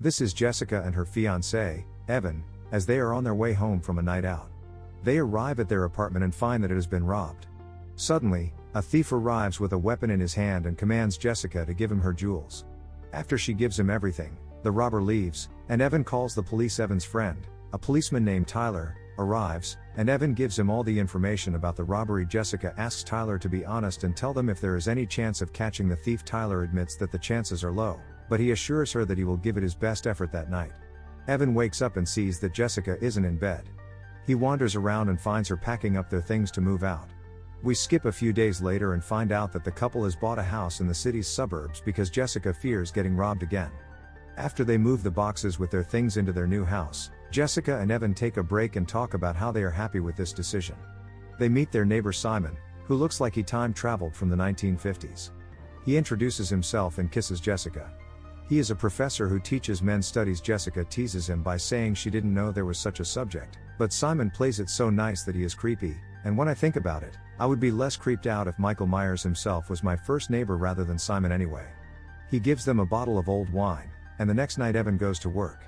This is Jessica and her fiancé, Evan, as they are on their way home from a night out. They arrive at their apartment and find that it has been robbed. Suddenly, a thief arrives with a weapon in his hand and commands Jessica to give him her jewels. After she gives him everything, the robber leaves, and Evan calls the police. Evan's friend, a policeman named Tyler, arrives, and Evan gives him all the information about the robbery. Jessica asks Tyler to be honest and tell them if there is any chance of catching the thief. Tyler admits that the chances are low, but he assures her that he will give it his best effort that night. Evan wakes up and sees that Jessica isn't in bed. He wanders around and finds her packing up their things to move out. We skip a few days later and find out that the couple has bought a house in the city's suburbs because Jessica fears getting robbed again. After they move the boxes with their things into their new house, Jessica and Evan take a break and talk about how they are happy with this decision. They meet their neighbor Simon, who looks like he time traveled from the 1950s. He introduces himself and kisses Jessica. He is a professor who teaches men's studies. Jessica teases him by saying she didn't know there was such a subject, but Simon plays it so nice that he is creepy, and when I think about it, I would be less creeped out if Michael Myers himself was my first neighbor rather than Simon anyway. He gives them a bottle of old wine, and the next night Evan goes to work.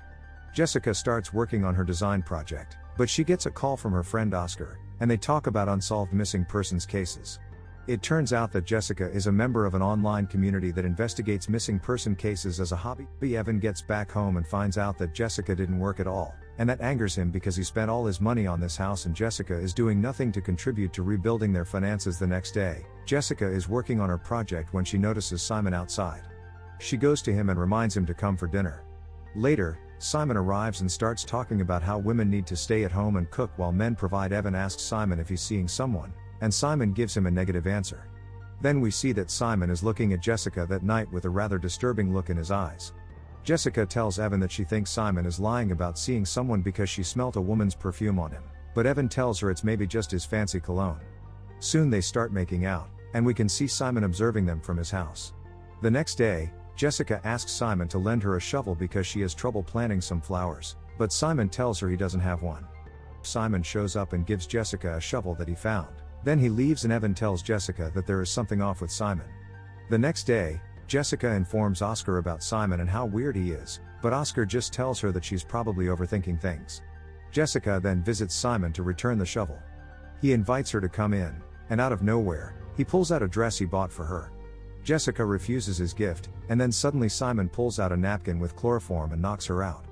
Jessica starts working on her design project, but she gets a call from her friend Oscar, and they talk about unsolved missing persons cases. It turns out that Jessica is a member of an online community that investigates missing person cases as a hobby. Evan gets back home and finds out that Jessica didn't work at all, and that angers him because he spent all his money on this house and Jessica is doing nothing to contribute to rebuilding their finances. The next day, Jessica is working on her project when she notices Simon outside. She goes to him and reminds him to come for dinner. Later, Simon arrives and starts talking about how women need to stay at home and cook while men provide. Evan asks Simon if he's seeing someone, and Simon gives him a negative answer. Then we see that Simon is looking at Jessica that night with a rather disturbing look in his eyes. Jessica tells Evan that she thinks Simon is lying about seeing someone because she smelt a woman's perfume on him, but Evan tells her it's maybe just his fancy cologne. Soon they start making out, and we can see Simon observing them from his house. The next day, Jessica asks Simon to lend her a shovel because she has trouble planting some flowers, but Simon tells her he doesn't have one. Simon shows up and gives Jessica a shovel that he found. Then he leaves and Evan tells Jessica that there is something off with Simon. The next day, Jessica informs Oscar about Simon and how weird he is, but Oscar just tells her that she's probably overthinking things. Jessica then visits Simon to return the shovel. He invites her to come in, and out of nowhere, he pulls out a dress he bought for her. Jessica refuses his gift, and then suddenly Simon pulls out a napkin with chloroform and knocks her out.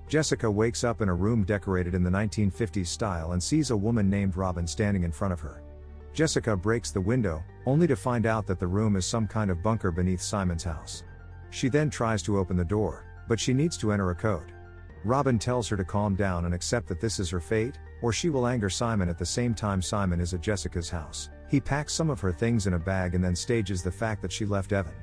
Jessica wakes up in a room decorated in the 1950s style and sees a woman named Robin standing in front of her. Jessica breaks the window, only to find out that the room is some kind of bunker beneath Simon's house. She then tries to open the door, but she needs to enter a code. Robin tells her to calm down and accept that this is her fate, or she will anger Simon. At the same time, Simon is at Jessica's house. He packs some of her things in a bag and then stages the fact that she left Evan.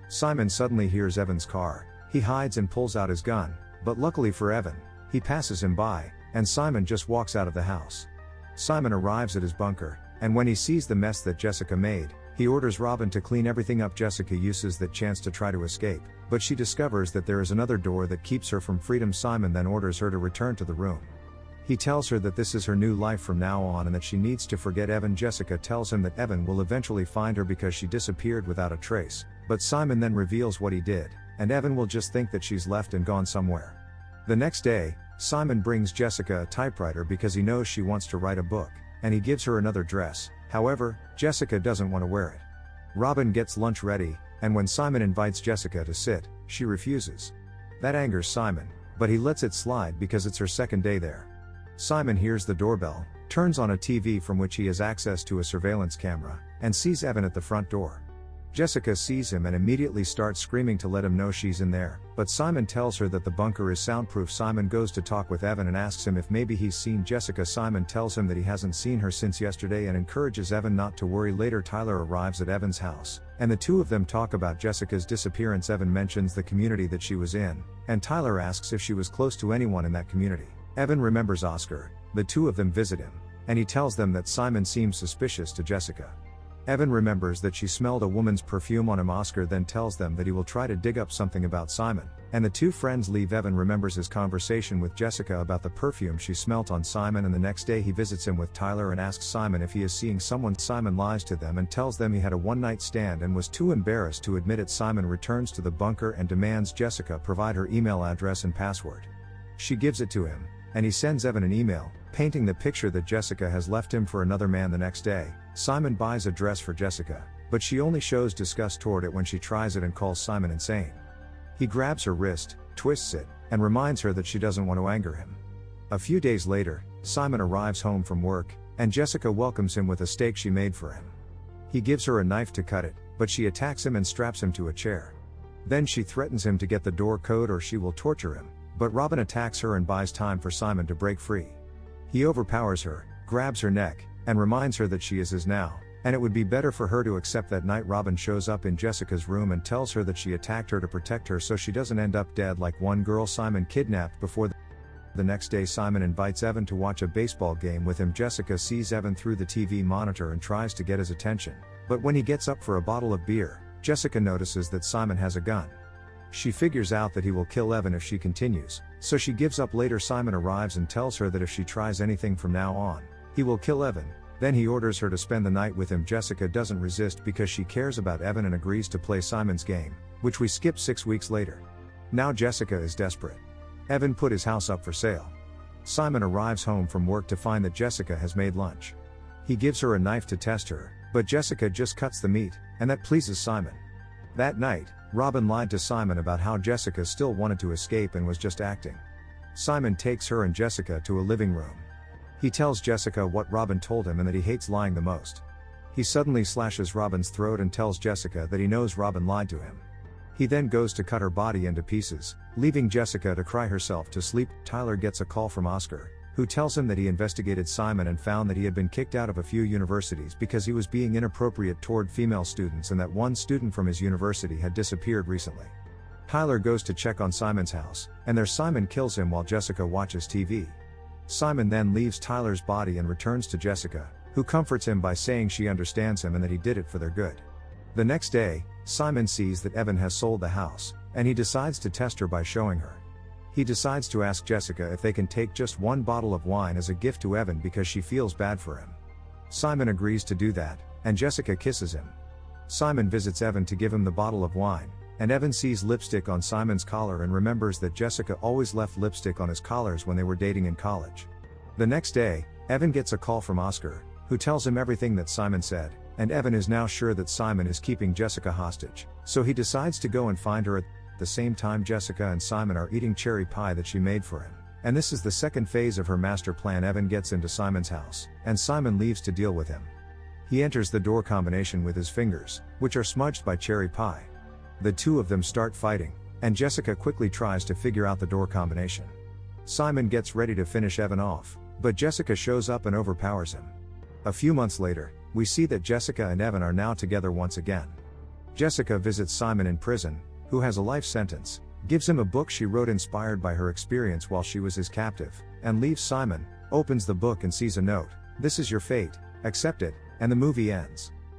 Simon suddenly hears Evan's car. He hides and pulls out his gun, but luckily for Evan, he passes him by, and Simon just walks out of the house. Simon arrives at his bunker, and when he sees the mess that Jessica made, he orders Robin to clean everything up. Jessica uses that chance to try to escape, but she discovers that there is another door that keeps her from freedom. Simon then orders her to return to the room. He tells her that this is her new life from now on and that she needs to forget Evan. Jessica tells him that Evan will eventually find her because she disappeared without a trace, but Simon then reveals what he did, and Evan will just think that she's left and gone somewhere. The next day, Simon brings Jessica a typewriter because he knows she wants to write a book, and he gives her another dress. However, Jessica doesn't want to wear it. Robin gets lunch ready, and when Simon invites Jessica to sit, she refuses. That angers Simon, but he lets it slide because it's her second day there. Simon hears the doorbell, turns on a TV from which he has access to a surveillance camera, and sees Evan at the front door. Jessica sees him and immediately starts screaming to let him know she's in there, but Simon tells her that the bunker is soundproof. Simon goes to talk with Evan and asks him if maybe he's seen Jessica. Simon tells him that he hasn't seen her since yesterday and encourages Evan not to worry. Later, Tyler arrives at Evan's house, and the two of them talk about Jessica's disappearance. Evan mentions the community that she was in, and Tyler asks if she was close to anyone in that community. Evan remembers Oscar. The two of them visit him, and he tells them that Simon seems suspicious to Jessica. Evan remembers that she smelled a woman's perfume on him. Oscar then tells them that he will try to dig up something about Simon, and the two friends leave. Evan remembers his conversation with Jessica about the perfume she smelt on Simon, and the next day he visits him with Tyler and asks Simon if he is seeing someone. Simon lies to them and tells them he had a one-night stand and was too embarrassed to admit it. Simon returns to the bunker and demands Jessica provide her email address and password. She gives it to him, and he sends Evan an email, painting the picture that Jessica has left him for another man. The next day, Simon buys a dress for Jessica, but she only shows disgust toward it when she tries it and calls Simon insane. He grabs her wrist, twists it, and reminds her that she doesn't want to anger him. A few days later, Simon arrives home from work, and Jessica welcomes him with a steak she made for him. He gives her a knife to cut it, but she attacks him and straps him to a chair. Then she threatens him to get the door code or she will torture him, but Robin attacks her and buys time for Simon to break free. He overpowers her, grabs her neck, and reminds her that she is his now, and it would be better for her to accept. That night Robin shows up in Jessica's room and tells her that she attacked her to protect her so she doesn't end up dead like one girl Simon kidnapped before. The next day Simon invites Evan to watch a baseball game with him. Jessica sees Evan through the TV monitor and tries to get his attention, but when he gets up for a bottle of beer, Jessica notices that Simon has a gun. She figures out that he will kill Evan if she continues, so she gives up. Later Simon arrives and tells her that if she tries anything from now on, he will kill Evan. Then he orders her to spend the night with him. Jessica doesn't resist because she cares about Evan and agrees to play Simon's game, which we skip 6 weeks later. Now Jessica is desperate. Evan put his house up for sale. Simon arrives home from work to find that Jessica has made lunch. He gives her a knife to test her, but Jessica just cuts the meat, and that pleases Simon. That night, Robin lied to Simon about how Jessica still wanted to escape and was just acting. Simon takes her and Jessica to a living room. He tells Jessica what Robin told him and that he hates lying the most. He suddenly slashes Robin's throat and tells Jessica that he knows Robin lied to him. He then goes to cut her body into pieces, leaving Jessica to cry herself to sleep. Tyler gets a call from Oscar, who tells him that he investigated Simon and found that he had been kicked out of a few universities because he was being inappropriate toward female students and that one student from his university had disappeared recently. Tyler goes to check on Simon's house, and there Simon kills him while Jessica watches TV. Simon then leaves Tyler's body and returns to Jessica, who comforts him by saying she understands him and that he did it for their good. The next day, Simon sees that Evan has sold the house, and he decides to test her by showing her. He decides to ask Jessica if they can take just one bottle of wine as a gift to Evan because she feels bad for him. Simon agrees to do that, and Jessica kisses him. Simon visits Evan to give him the bottle of wine, and Evan sees lipstick on Simon's collar and remembers that Jessica always left lipstick on his collars when they were dating in college. The next day, Evan gets a call from Oscar, who tells him everything that Simon said, and Evan is now sure that Simon is keeping Jessica hostage, so he decides to go and find her. At the same time, Jessica and Simon are eating cherry pie that she made for him, and this is the second phase of her master plan. Evan gets into Simon's house, and Simon leaves to deal with him. He enters the door combination with his fingers, which are smudged by cherry pie. The two of them start fighting, and Jessica quickly tries to figure out the door combination. Simon gets ready to finish Evan off, but Jessica shows up and overpowers him. A few months later, we see that Jessica and Evan are now together once again. Jessica visits Simon in prison, who has a life sentence, gives him a book she wrote inspired by her experience while she was his captive, and leaves Simon, opens the book and sees a note, "This is your fate, accept it," and the movie ends.